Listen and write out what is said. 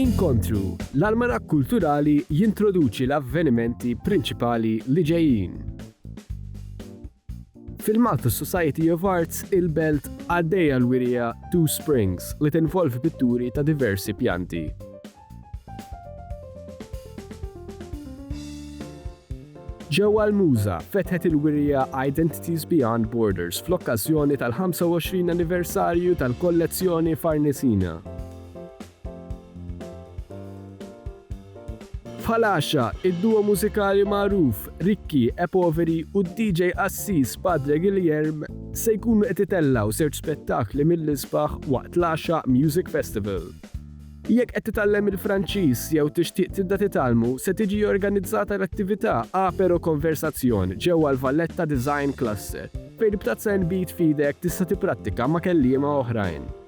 Inkontru, l-almanak kulturali jintroduċi l-avvenimenti prinċipali li ġejjin. Fil-Malta Society of Arts il-belt għaddejja l-wirja Two Springs li tinvolvi pitturi ta' diversi pjanti. Ġewwa l-MUŻA fetħet il-wirja Identities Beyond Borders fl-okkażjoni tal-25 anniversarju tal-kollezzjoni Farnesina. F'Għaxaq, id-duo mużikali magħruf Rikki e Poveri u d-DJ Assis Padre Guilherm se jkunu qed itellaw żewġ spettakli mill-isbaħ waqt l-Għaxaq Music Festival. Jekk qed titgħallem il-Franċiż jew tixtieq tibda titgħallmu se tiġi organizzata l-attività Apéro-conversation ġewwa l-Valletta Design Cluster fejn b'tazza nbit f'idek tista' tipprattika ma' kelliema oħrajn.